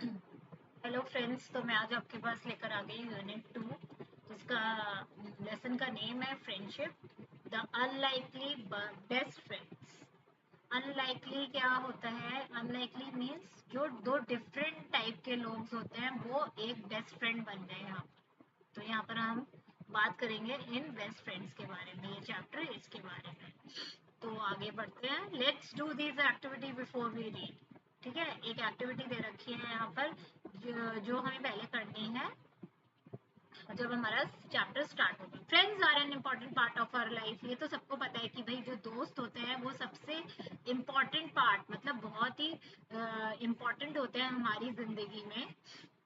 Hello friends, तो मैं आज आपके पास लेकर आ गई यूनिट 2, जिसका लेसन का नेम है friendship, the unlikely best friends. Unlikely क्या होता है? अनलाइकली मीन्स जो दो डिफरेंट टाइप के लोग होते हैं वो एक बेस्ट फ्रेंड बन गए यहाँ पर। तो यहाँ पर हम बात करेंगे इन बेस्ट फ्रेंड्स के बारे में, ये चैप्टर इसके बारे में। तो आगे बढ़ते हैं। Let's do this activity before we read. ठीक है, एक एक्टिविटी दे रखी है यहाँ पर जो हमें पहले करनी है जब हमारा चैप्टर स्टार्ट होगा। Friends are an important part of our life. ये तो सबको पता है कि भाई जो दोस्त होते हैं वो सबसे इम्पॉर्टेंट पार्ट, मतलब बहुत ही इम्पॉर्टेंट होते हैं हमारी जिंदगी में।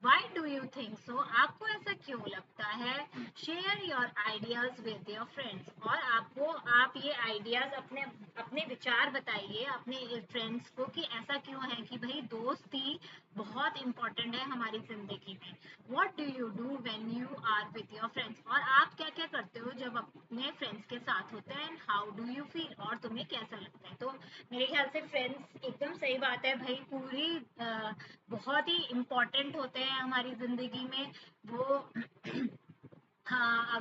Why do you think so? आपको ऐसा क्यों लगता है? Share your ideas with your friends. और आप ये आइडियाज अपने अपने विचार बताइए अपने फ्रेंड्स को कि ऐसा क्यों है कि भाई दोस्ती बहुत इंपॉर्टेंट है हमारी जिंदगी में। What do you do when you are with your friends? और आप क्या क्या करते हो जब अपने फ्रेंड्स के साथ होते हैं? And how do you feel? और तुम्हें कैसा लगता है? तो मेरे ख्याल से फ्रेंड्स एकदम सही बात है भाई, पूरी बहुत ही इम्पोर्टेंट होते हैं हमारी जिंदगी में वो। हाँ,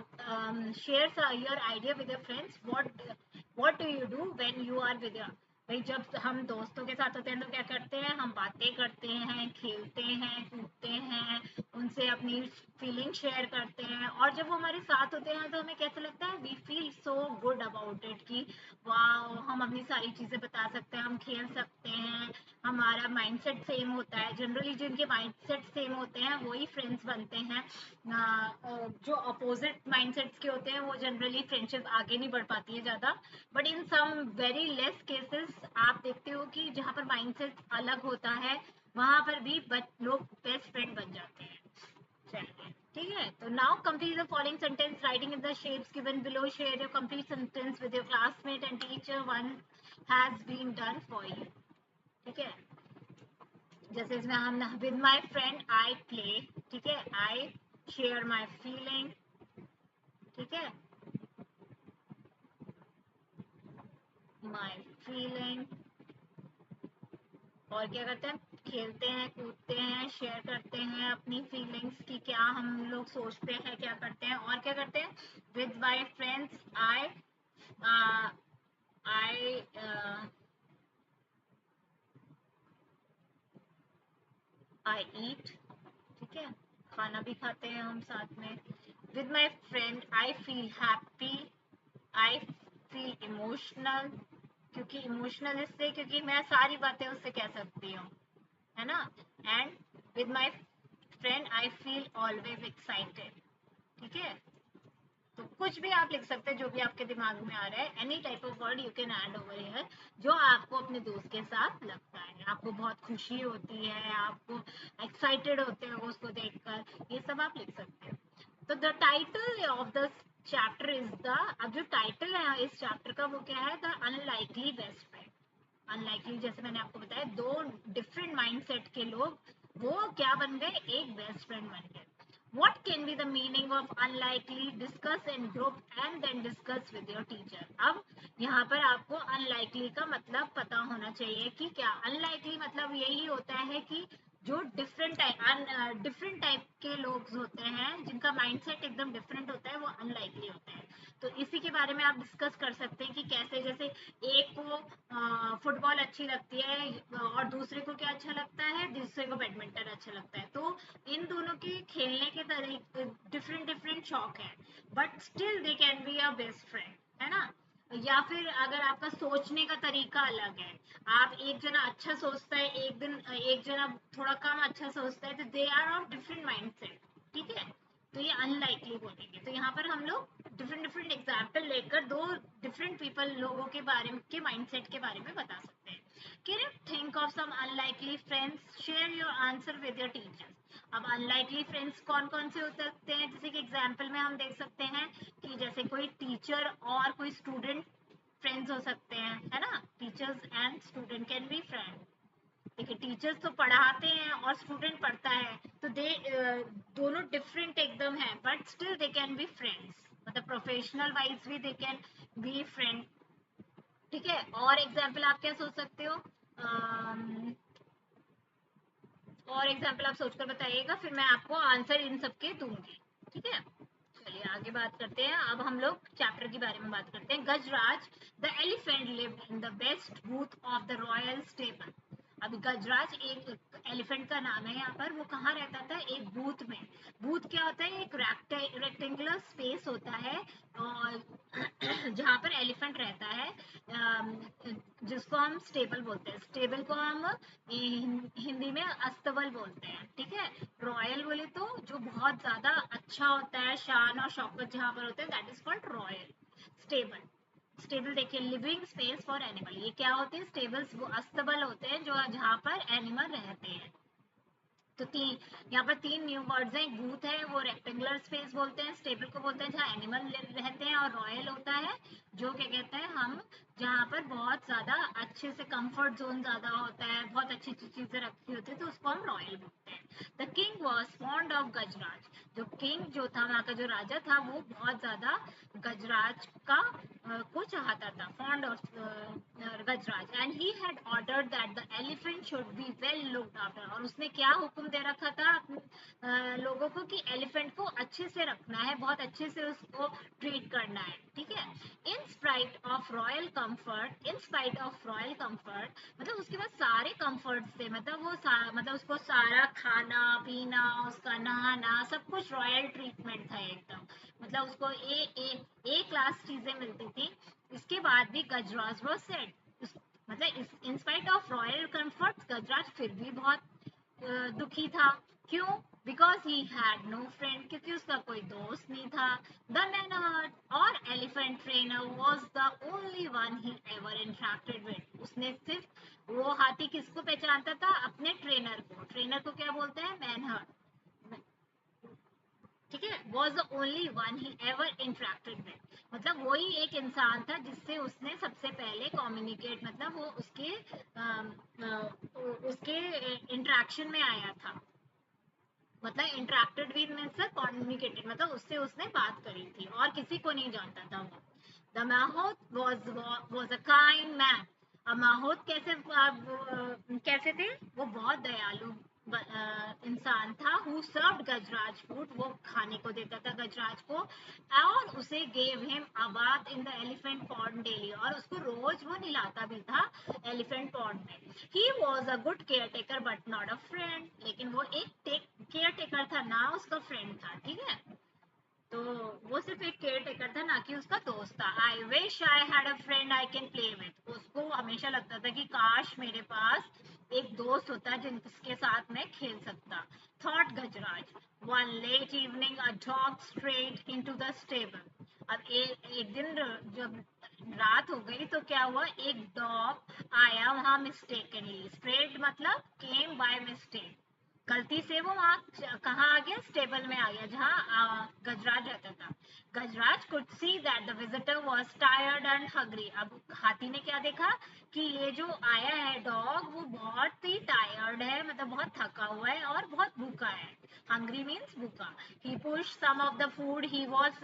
share your idea with your friends. What do you do when you are with your. भाई जब हम दोस्तों के साथ होते हैं तो क्या करते हैं? हम बातें करते हैं, खेलते हैं, कूदते हैं, उनसे अपनी फीलिंग शेयर करते हैं। और जब वो हमारे साथ होते हैं तो हमें कैसा लगता है? We feel so good about it कि वाह, हम अपनी सारी चीज़ें बता सकते हैं, हम खेल सकते हैं, हमारा माइंडसेट सेम होता है। जनरली जिनके माइंडसेट सेम होते हैं वही फ्रेंड्स बनते हैं। जो अपोजिट माइंडसेट्स के होते हैं वो जनरली फ्रेंडशिप आगे नहीं बढ़ पाती है ज़्यादा। But in some very less cases आप देखते हो कि जहाँ पर माइंडसेट अलग होता है वहाँ पर भी लोग बेस्ट फ्रेंड बन जाते हैं। चलिए ठीक है, तो now complete the following sentence writing in the shapes given below. Share your complete sentence with your classmate and teacher one has been done for you. ठीक है, जैसे इसमें हम with my friend I play. ठीक है, I share my feeling. ठीक है, my feeling. और क्या करते हैं? खेलते हैं, कूदते हैं, शेयर करते हैं अपनी फीलिंग्स की, क्या हम लोग सोचते हैं, क्या करते हैं। और क्या करते हैं? विद माई फ्रेंड्स आई आई आई ईट। ठीक है, खाना भी खाते हैं हम साथ में। With my friend I feel happy, I feel emotional. क्योंकि इमोशनल इससे क्योंकि मैं सारी बातें उससे कह सकती हूँ, है ना। And with my friend I feel always excited. ठीक है, तो कुछ भी आप लिख सकते हैं जो भी आपके दिमाग में आ रहा है। Any type of word you can add over here जो आपको अपने दोस्त के साथ लगता है। आपको बहुत खुशी होती है, आपको एक्साइटेड होते हैं उसको देखकर, ये सब आप लिख सकते हैं। तो the title of the chapter is the, अब जो टाइटल है इस चैप्टर का वो क्या है? The unlikely best friend. Unlikely, जैसे मैंने आपको बताया, दो डिफरेंट माइंडसेट के लोग वो क्या बन गए? एक बेस्ट फ्रेंड बन गए। What can be the meaning of unlikely? Discuss in group and then discuss with your teacher. अब यहाँ पर आपको unlikely का मतलब पता होना चाहिए कि क्या unlikely मतलब यही होता है कि जो डिफरेंट टाइप के लोग होते हैं जिनका माइंडसेट एकदम डिफरेंट होता है वो अनलाइकली होते हैं। तो इसी के बारे में आप डिस्कस कर सकते हैं कि कैसे, जैसे एक को फुटबॉल अच्छी लगती है और दूसरे को क्या अच्छा लगता है? दूसरे को बैडमिंटन अच्छा लगता है। तो इन दोनों के खेलने के तरीके डिफरेंट डिफरेंट शौक है, but still they can be a best friend, है ना। या फिर अगर आपका सोचने का तरीका अलग है, आप एक जना अच्छा सोचता है, एक जना थोड़ा कम अच्छा सोचता है, तो they are of different mindset. ठीक है, तो ये अनलाइकली बोलेंगे। तो यहाँ पर हम लोग डिफरेंट डिफरेंट एग्जाम्पल लेकर दो डिफरेंट पीपल लोगों के बारे में के माइंडसेट के बारे में बता सकते हैं। Can you think of some unlikely friends? Share your answer with your teachers. अब अनलाइकली फ्रेंड्स कौन कौन से हो सकते हैं? जैसे कि एग्जाम्पल में हम देख सकते हैं कि जैसे कोई टीचर और कोई स्टूडेंट फ्रेंड्स हो सकते हैं, है ना। Teachers and student can be friend. देखिए, टीचर्स तो पढ़ाते हैं और स्टूडेंट पढ़ता है, तो दोनों डिफरेंट एकदम है, but still they can be friends. मतलब प्रोफेशनल वाइज भी दे कैन बी फ्रेंड। ठीक है, और एग्जाम्पल आप क्या सोच सकते हो? और एग्जाम्पल आप सोचकर बताइएगा, फिर मैं आपको आंसर इन सबके दूंगी, ठीक है। चलिए आगे बात करते हैं। अब हम लोग चैप्टर के बारे में बात करते हैं। Gajraj the elephant lived in the best booth of the royal stable. अभी गजराज एक एलिफेंट का नाम है यहाँ पर, वो कहाँ रहता था, एक बूथ में। बूथ क्या होता है, एक रेक्टेंगुलर स्पेस होता है और जहाँ पर एलिफेंट रहता है, अम, जिसको हम स्टेबल बोलते हैं। स्टेबल को हम हिंदी में अस्तबल बोलते हैं, ठीक है। रॉयल बोले तो जो बहुत ज्यादा अच्छा होता है, शान और शौकत जहाँ पर होते हैं, that is called royal. Stable, stable देखिए, लिविंग स्पेस फॉर एनिमल, ये क्या होते हैं, स्टेबल्स वो अस्तबल होते हैं जो जहाँ पर एनिमल रहते हैं। तो तीन, यहाँ पर तीन न्यू वर्ड्स हैं। एक बूथ है, वो रेक्टेंगुलर स्पेस बोलते हैं, स्टेबल को बोलते हैं जहाँ एनिमल रहते हैं, और रॉयल होता है जो क्या कहते हैं हम, जहाँ पर बहुत ज्यादा अच्छे से कंफर्ट जोन ज्यादा होता है, बहुत अच्छी अच्छी चीजें रखी होती है, तो उसको हम रॉयल बोलते हैं। The king was fond of Gajraj, जो किंग जो था, वहाँ का जो राजा था, वो बहुत ज्यादा गजराज का को चाहता था, fond of Gajraj. And he had ordered that the elephant should be well looked after, और उसने क्या हुक्म दे रखा था लोगों को कि एलिफेंट को अच्छे से रखना है, बहुत अच्छे से उसको ट्रीट करना है, ठीक है। इन spite of royal comfort, in spite of royal comfort मतलब उसके पास सारे कंफर्ट्स थे, मतलब वो मतलब उसको सारा खाना पीना, उसका नहाना, सब कुछ रॉयल ट्रीटमेंट था एकदम। मतलब उसको ए क्लास चीजें मिलती थी। इसके बाद भी गजराज वाज सेड, मतलब in spite of royal comfort Gajraj फिर भी बहुत दुखी था। क्यों? Because he had no friend, क्योंकि उसका कोई दोस्त नहीं था। द मैनहर्ड और elephant trainer was the only one he ever interacted with, उसने सिर्फ, वो हाथी किसको पहचानता था, अपने ट्रेनर को। ट्रेनर को क्या बोलते हैं, मैनहर्ड, ठीक है। Was the only one he ever interacted with, मतलब वही एक इंसान था जिससे उसने सबसे पहले कम्युनिकेट, मतलब वो उसके इंटरेक्शन में आया था। मतलब इंटरेक्टेड विद मीन्स कम्युनिकेटेड, मतलब उससे उसने बात करी थी, और किसी को नहीं जानता था वो। The mahout was a kind man. अब माहौत कैसे थे, वो बहुत दयालु इंसान था। हु सर्व्ड गजराज फूड, वो खाने को देता था गजराज को, और उसे gave him a bath in the elephant pond daily, और उसको रोज वो नहलाता भी था एलिफेंट पॉन्ड में। He was a good care taker but not a friend, लेकिन वो एक केयर टेकर था, ना उसका फ्रेंड था, ठीक है। तो वो सिर्फ एक केयर टेकर था, ना कि उसका दोस्त था। I wish I had a friend I can play with, उसको हमेशा लगता था कि काश मेरे पास एक दोस्त होता जिसके साथ मैं खेल सकता। Thought Gajraj. One let evening a dog straight into the stable. अब एक दिन जब रात हो गई तो क्या हुआ, एक डॉग आया वहां मिस्टेकनली, स्ट्रेट मतलब केम बाय मिस्टेक, गलती से वो वहाँ कहाँ आ गया, स्टेबल में आ गया, जहाँ गजराज रहता था। Gajraj could see that the visitor was tired and hungry. अब हाथी ने क्या देखा कि ये जो आया है डॉग, वो बहुत ही टायर्ड है, मतलब बहुत थका हुआ है और बहुत भूखा है। हंग्री मीन्स भूखा। He push some of the food he was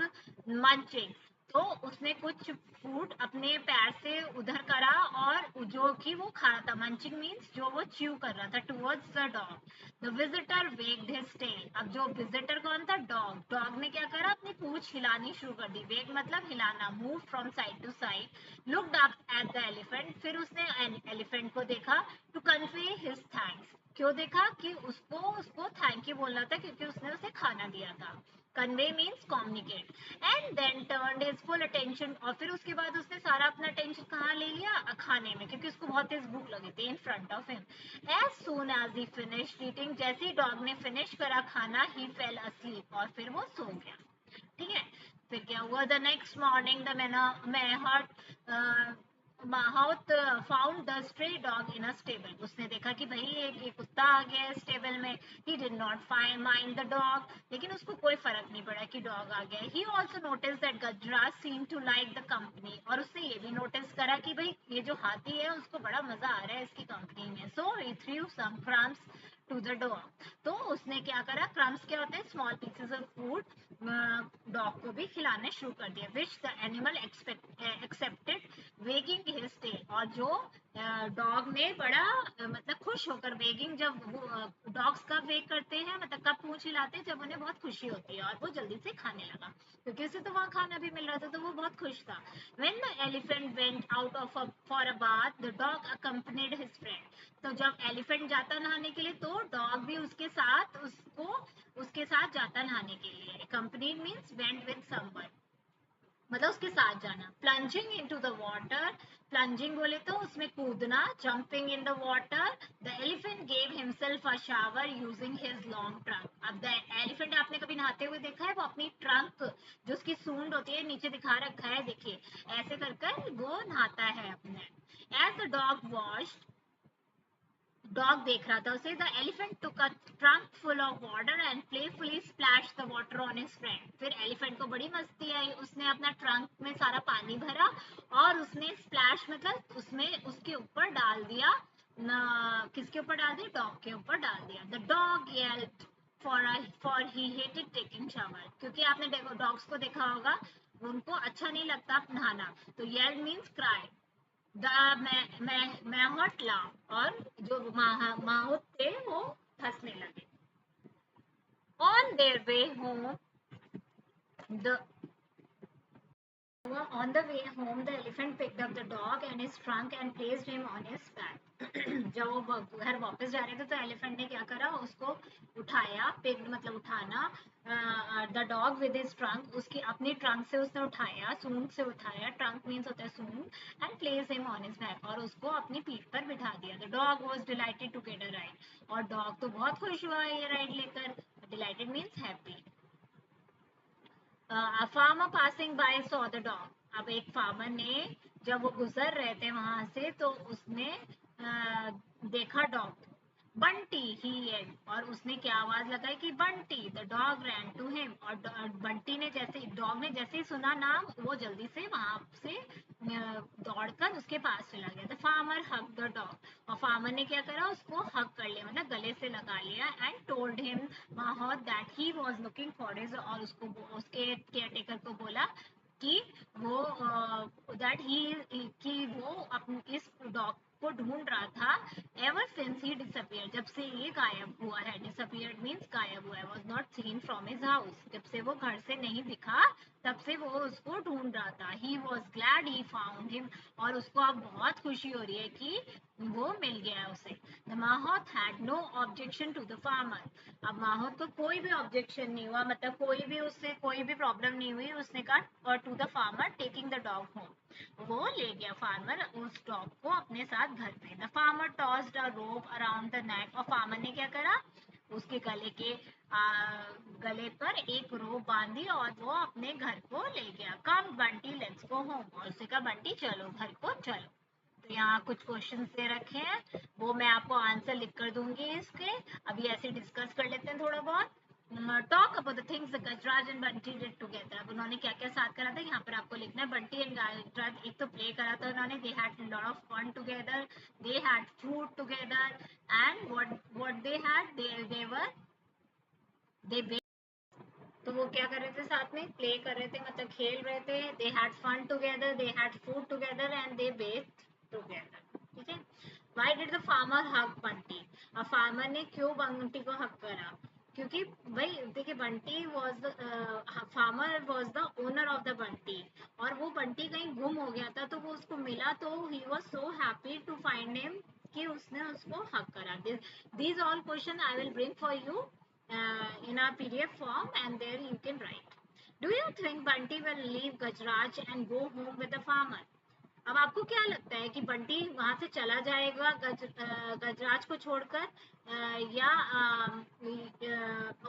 munching, तो उसने कुछ फूड अपने पैर से उधर करा, और जो कि वो खा रहा था, मंचिंग मीन्स जो वो च्यू कर रहा था, towards the dog. The visitor wagged his tail, अब जो विजिटर कौन था, डॉग। डॉग ने क्या करा, अपनी पूंछ हिलानी शुरू कर दी। वेग मतलब हिलाना, move from side to side. Looked up at the elephant, फिर उसने एलिफेंट को देखा, टू कन्वे हिज थैंक्स। क्यों देखा, कि उसको उसको थैंक यू बोलना था, क्योंकि उसने उसे खाना दिया था। Convey means communicate. And then turned his full attention, और फिर उसके बाद उसने सारा अपना अटेंशन कहाँ ले लिया, खाने में, क्योंकि उसको बहुत तेज भूख लगी थी in front of him. As soon as he finished eating, जैसे ही डॉग ने फिनिश करा खाना, ही फेल asleep, और फिर वो सो गया, ठीक है। फिर क्या हुआ, the next morning the mahout mahout found the stray dog in a stable, उसने देखा कि भाई एक कुत्ता आ गया है स्टेबल में। He did not find mind the dog, लेकिन उसको कोई फर्क नहीं पड़ा कि डॉग आ गया। He also notice that Gajraj seem to like the company, और उसने ये भी नोटिस करा कि भाई ये जो हाथी है उसको बड़ा मजा आ रहा है इसकी कंपनी में। So he threw some crumbs to the dog, तो उसने क्या करा, क्रम्स क्या होते हैं, small pieces of food, dog को भी खिलाने शुरू कर दिया, which the animal accepted wagging his tail. और जो डॉग ने बड़ा मतलब खुश होकर, वेगिंग जब डॉग्स कब वेग करते हैं, मतलब कब पूंछ हिलाते हैं, जब उन्हें बहुत खुशी होती है, और वो जल्दी से खाने लगा क्योंकि उसे तो वहाँ खाना भी मिल रहा था, तो वो बहुत खुश था। When the elephant went out of for a bath, the dog accompanied his friend। तो जब एलिफेंट जाता नहाने के लिए, तो डॉग भी उसके साथ जाता नहाने के लिए। accompanied means went with someone, मतलब उसके साथ जाना। Plunging into the water, plunging बोले तो उसमें कूदना, jumping in the water. The elephant gave himself a shower using his long trunk. अब द एलिफेंट आपने कभी नहाते हुए देखा है? वो अपनी ट्रंक, जो उसकी सूंड होती है, नीचे दिखा रखा है, देखिए ऐसे कर कर वो नहाता है अपने। As the dog washed, dog देख रहा था उसे, the elephant took a trunk full of water and playfully splash the water on his friend. फिर एलिफेंट को बड़ी मस्ती आई, उसने अपना ट्रंक में सारा पानी भरा और उसने स्प्लैश मतलब उसमें उसके ऊपर डाल दिया न, किसके ऊपर डाल दिया? डॉग के ऊपर डाल दिया। The dog yelled for he hated taking shower, क्योंकि आपने डॉग्स को देखा होगा, उनको अच्छा नहीं लगता नहाना, तो yelled means cry. The mahout laugh, और जो माहौत थे वो हंसने लगे। On their way home, the on the way home, the elephant picked up the dog and his trunk and placed him on his back. जब वो घर वापस जा रहे थे, तो एलिफेंट ने क्या करा? उसको उठाया, पिक्ड मतलब उठाना, the dog with his trunk, उसकी अपनी ट्रंक से उसने उठाया, सूंड से उठाया, ट्रंक मीन्स होता है सूंड, and place him on his back, और उसको अपनी पीठ पर बिठा दिया। The dog was delighted to get a ride, और डॉग तो बहुत खुश हुआ ये राइड लेकर। Delighted means happy. A farmer passing by saw the dog. अब एक फार्मर ने, जब वो गुजर रहे थे वहां से, तो उसने देखा डॉग। बंटी ही येल्ड, और उसने क्या आवाज लगाई कि Bunty. The dog ran to him, और बंटी ने जैसे, डॉग ने जैसे ही सुना नाम, वो जल्दी से वहां से दौड़कर उसके पास चला गया। The farmer hug the dog, और फार्मर ने क्या करा? उसको हग कर लिया, मतलब गले से लगा लिया। And told him mahout that he was looking for his, और उसको उसके केयरटेकर को बोला कि वो दैट ही कि वो अपने इस डॉग को ढूंढ रहा था, एवर सिंस ही डिसअपियर, जब से ये गायब हुआ है। डिसअपियर्ड मीन्स गायब हुआ है, was not seen from his house, जब से वो घर से नहीं दिखा, तब से वो उसको ढूंढ रहा था। He was glad he found him, और उसको अब बहुत खुशी हो रही है कि वो मिल गया उसे। The mahout had no objection to the farmer. अब माहौत को कोई भी ऑब्जेक्शन नहीं हुआ, मतलब कोई भी उससे कोई भी प्रॉब्लम नहीं हुई। उसने कहा, और to the farmer taking the dog home, वो ले गया फार्मर उस डॉग को अपने साथ घर पे। The farmer tossed a rope around the neck, और फार्मर ने क्या करा? उसके गले पर एक रोप बांधी, और वो अपने घर को ले गया। कम बंटी लेट्स गो होम, और उसने कहा बंटी चलो घर को चलो। तो यहाँ कुछ क्वेश्चन दे रखे हैं, वो मैं आपको आंसर लिख कर दूंगी इसके। अभी ऐसे डिस्कस कर लेते हैं थोड़ा बहुत। Talk about the things Gajraj and Bunty did together. अब उन्होंने क्या क्या साथ करा था, यहाँ पर आपको लिखना है। बंटी एंड गजराज एक तो प्ले करा था उन्होंने, they had lot of fun together, they had food together, and what they had, they were they, तो वो क्या कर रहे थे? साथ में प्ले कर रहे थे, मतलब खेल रहे थे। They had fun together, they had food together, and they bathe together. ठीक है। Why did the farmer hug Bunty? अब फार्मर ने क्यों बंटी को हक करा? क्योंकि भाई देखिए, Bunty was farmer was the owner of the Bunty, और वो बंटी कहीं गुम हो गया था, तो वो उसको मिला, तो he was so happy to find him कि उसने उसको हक करा। These all question I will bring for you in a PDF form, and there you can write. Do you think Bunty will leave Gajraj and go home with the farmer? अब आपको क्या लगता है कि बंटी वहां से चला जाएगा गजराज को छोड़कर, या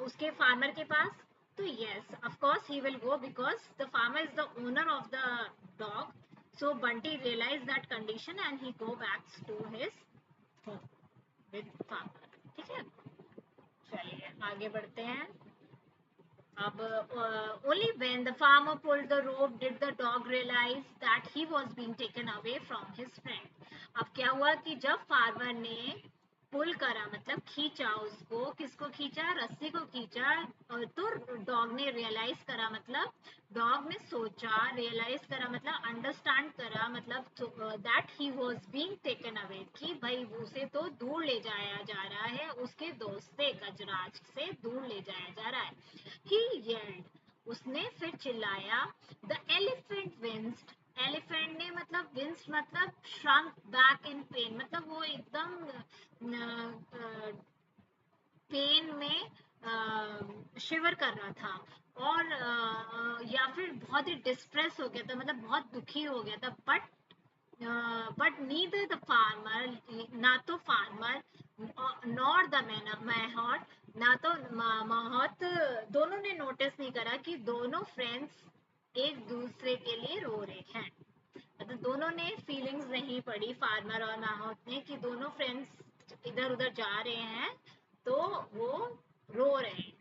उसके फार्मर के पास? तो yes, of course he will go, because the farmer is the owner of the dog. So Bunty realize that condition and he go back to his home with farmer. ठीक है, चलिए आगे बढ़ते हैं। अब only when the farmer pulled the rope did the dog realize that he was being taken away from his friend. अब क्या हुआ कि जब फार्मर ने पुल करा मतलब खींचा उसको, किसको खींचा, रस्सी को खींचा। तो डॉग ने रियलाइज करा मतलब डॉग ने सोचा, रियलाइज करा मतलब अंडरस्टैंड करा मतलब that he was being taken away, कि भाई उसे तो दूर ले जाया जा रहा है, उसके दोस्त से गजराज से दूर ले जाया जा रहा है। ही येल्ड, उसने फिर चिल्लाया, द एलिफेंट विंस्ड, एलिफेंट ने मतलब विंस्ड मतलब श्रंक बैक इन पेन, मतलब वो एकदम पेन में शिवर कर रहा था, और या फिर बहुत ही डिस्ट्रेस हो गया था, मतलब बहुत दुखी हो गया था। बट नीदर द फार्मर, ना तो फार्मर नॉर द मैहॉट, ना तो माहौत, दोनों ने नोटिस नहीं करा कि दोनों फ्रेंड्स एक दूसरे के लिए रो रहे हैं। मतलब दोनों ने फीलिंग्स नहीं पड़ी, फार्मर और माहौत ने, कि दोनों फ्रेंड्स इधर उधर जा रहे हैं तो वो रो रहे हैं।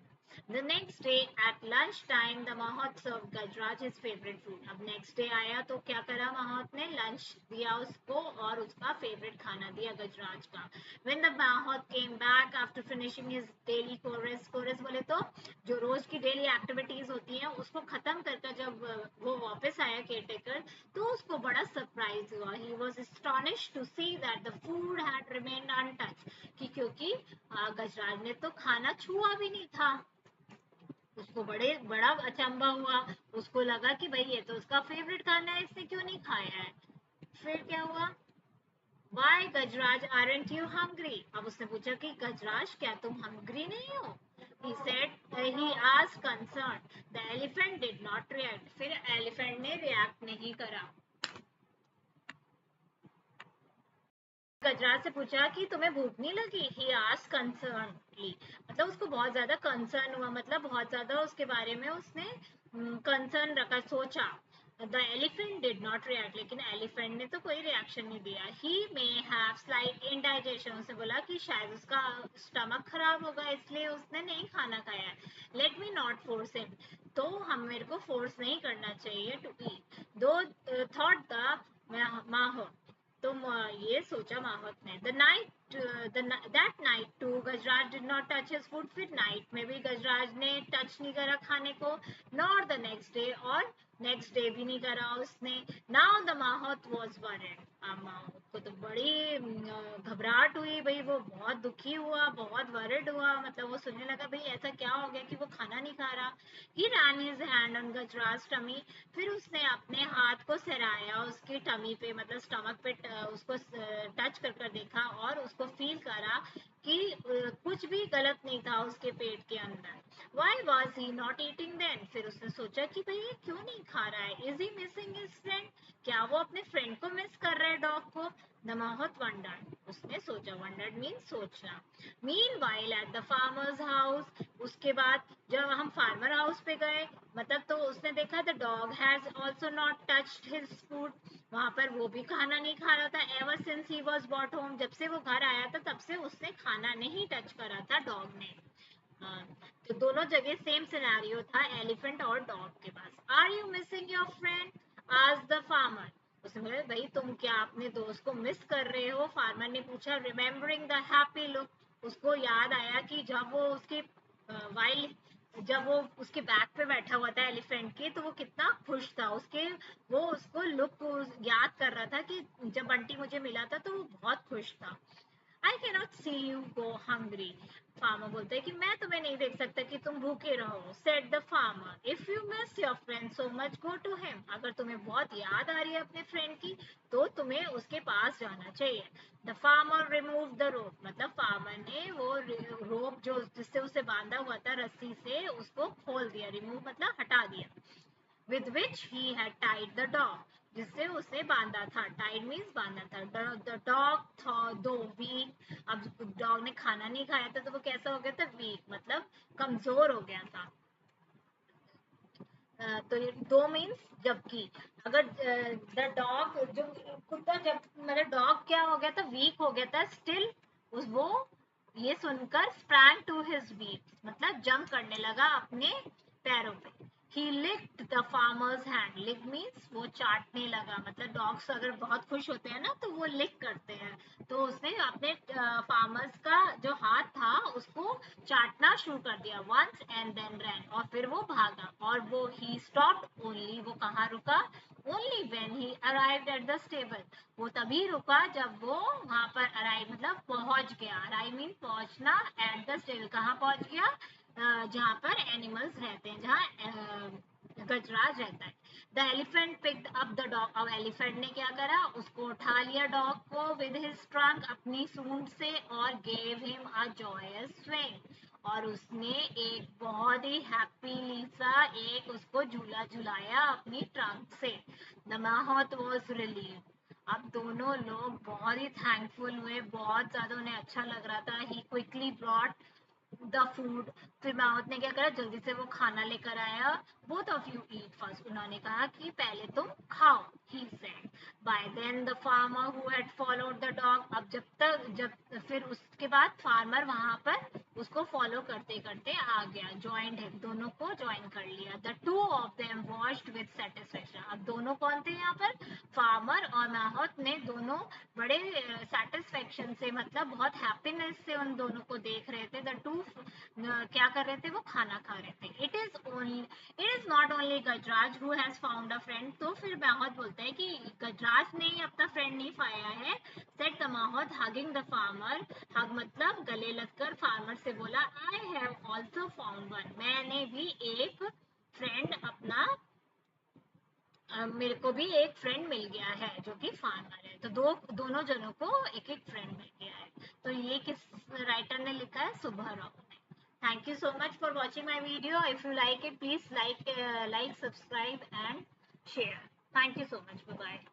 The next day at lunch time, the Mahot served Gajraj his favorite food. अब next day आया तो क्या करा Mahot ने, lunch दिया उसको और उसका favorite खाना दिया गजराज का। When the Mahot came back after finishing his daily chorus, chorus बोले तो जो रोज की डेली एक्टिविटीज होती हैं उसको खत्म करके जब वो वापस आया केयरटेकर, तो उसको बड़ा सरप्राइज हुआ। He was astonished to see that the food had remained untouched, कि क्योंकि गजराज ने तो खाना छुआ भी नहीं था। उसको बड़ा अचंभा हुआ, उसको लगा कि भाई ये तो उसका फेवरेट खाना है, इसने क्यों नहीं खाया है। फिर क्या हुआ, Why Gajraj aren't you hungry? अब उसने पूछा कि गजराज क्या तुम हंग्री नहीं हो? He said, he asked concerned. The elephant did not react. फिर एलिफेंट ने रिएक्ट नहीं करा। गजराज से पूछा कि तुम्हें भूख नहीं लगी? He asked concernedly. मतलब उसको बहुत ज्यादा कंसर्न हुआ, मतलब बहुत ज्यादा उसके बारे में उसने कंसर्न रखा, सोचा। The elephant did not react, लेकिन एलिफेंट ने तो कोई रिएक्शन नहीं दिया। ही मे हैव स्लाइट इंडाइजेशन, उसने बोला कि शायद उसका स्टमक खराब होगा इसलिए उसने नहीं खाना खाया। Let me not force him, तो हम मेरे को फोर्स नहीं करना चाहिए टू ईट। दो थॉट द माहौल, तो ये सोचा माहौत ने। The night that night to Gajraj did not touch his food, फिर नाइट में भी गजराज ने टच नहीं करा खाने को, नॉर द नेक्स्ट डे, और नेक्स्ट डे भी नहीं करा उसने। Now the mahout was worried, माहौत को तो बड़ी घबराहट हुई, भाई वो बहुत दुखी हुआ, बहुत वरिड हुआ, मतलब वो सुनने लगा भाई ऐसा क्या हो गया कि वो खाना नहीं खा रहा। He ran his hand on Gajraj tummy, फिर उसने अपने हाथ को सराया उसकी टमी पे, मतलब स्टमक पे उसको टच कर देखा और उसको फील करा कि कुछ भी गलत नहीं था उसके पेट के अंदर। Why was he not eating then? फिर उसने सोचा कि भाई ये क्यों नहीं खा रहा है। Is he missing his friend? क्या वो अपने फ्रेंड को मिस कर रहा है डॉग को? The Mahot wondered. उसने सोचा, wondered means सोचना। Meanwhile at the farmer's house, उसके बाद जब हम फार्मर हाउस पे गए, मतलब तो उसने देखा the dog has also not touched his food. वहाँ पर वो भी खाना नहीं खा रहा था। Ever since he was brought home, जब से वो घर आया था तब से उसने खाना नहीं टच करा था डॉग ने। हाँ, तो दोनों जगह सेम सिनेरियो था एलिफेंट और डॉग के पास। Are you missing your friend? आज द फार्मर, उसने बोला भाई तुम क्या अपने दोस्त को मिस कर रहे हो? फार्मर ने पूछा। रिमेम्बरिंग द हैप्पी लुक, उसको याद आया कि जब वो उसके वाइल जब वो उसके बैक पे बैठा हुआ था एलिफेंट के, तो वो कितना खुश था, उसके वो उसको लुक याद कर रहा था कि जब बंटी मुझे मिला था तो वो बहुत खुश था। I cannot see you go hungry. Farmer बोलते हैं कि मैं तुम्हें नहीं देख सकता कि तुम भूखे रहो। Said the farmer. If you miss your friend so much, go to him. अगर तुम्हें बहुत याद आ रही है अपने फ्रेंड की तो तुम्हें उसके पास जाना चाहिए। The farmer removed the rope. मतलब फार्मर ने वो रोप जो जिससे उसे बांधा हुआ था रस्सी से उसको खोल दिया। रिमूव मतलब हटा दिया। with which he had tied the dog, जिससे उसे बांधा था। टाइड मीन्स बांधा था। द डॉग था दो वीक, अब डॉग ने खाना नहीं खाया था तो वो कैसा हो गया था? वीक, मतलब कमजोर हो गया था। तो दो मीन्स जबकि, अगर द डॉग जो कुत्ता जब मतलब डॉग क्या हो गया था? वीक हो गया था। स्टिल वो ये सुनकर स्प्रैंग टू हिज वीक, मतलब जंप करने लगा अपने पैरों पे। He licked the farmer's hand. Lick means वो चाटने लगा, मतलब डॉग्स अगर बहुत खुश होते हैं ना तो वो लिक करते हैं, तो उसने अपने फार्मर्स का जो हाथ था उसको चाटना शुरू कर दिया. once and then ran, और फिर वो भागा. और वो he stopped only, वो कहाँ रुका? only when he arrived at the stable, वो तभी रुका जब वो वहाँ पर arrive मतलब पहुंच गया. arrive means पहुंचना. at the stable कहाँ पहुंच गया? जहाँ पर एनिमल्स रहते हैं, जहाँ गजराज रहता है. The elephant picked up the dog, अब एलिफेंट ने क्या करा? उसको उठा लिया डॉग को विद हिज ट्रंक, अपनी सूंड से, और gave him a joyous swing, और उसने एक बहुत ही हैप्पीली सा एक उसको झूला झुलाया अपनी ट्रंक से. द माहौत वॉज रिलीव, अब दोनों लोग बहुत ही थैंकफुल हुए, बहुत ज्यादा उन्हें अच्छा लग रहा था. ही क्विकली ब्रॉट द फूड, फिर माहौत ने क्या करा? जल्दी से वो खाना लेकर आया. Both of you eat first, उन्होंने कहा कि पहले तुम खाओ. He said. By then the farmer who had followed the dog, अब जब फिर उसके बाद फार्मर वहां पर उसको फॉलो करते करते आ गया. ज्वाइंड हिम, दोनों को ज्वाइन कर लिया. The two of them watched with satisfaction, अब दोनों कौन थे यहाँ पर? फार्मर और माहौत ने दोनों बड़े सेटिस्फेक्शन से, मतलब बहुत हैप्पीनेस से उन दोनों को देख रहे थे. द टू क्या कर रहे थे? वो खाना खा रहे थे. It is not only Gajraj who has found a friend, तो फिर माहौत बोलता है कि गजराज ने ही अपना फ्रेंड नहीं पाया है. Said the mahout hugging the farmer, hug मतलब गले लगकर फार्मर से बोला, I have also found one, मैंने भी एक फ्रेंड अपना मेरे को भी एक फ्रेंड मिल गया है जो कि फार्मर है. तो दोनों जनों को एक एक फ्रेंड मिल गया है. तो ये किस राइटर ने लिखा है? सुबह राव ने. Thank you so much for watching my video. If you like it, please like, subscribe and share. Thank you so much. Bye bye.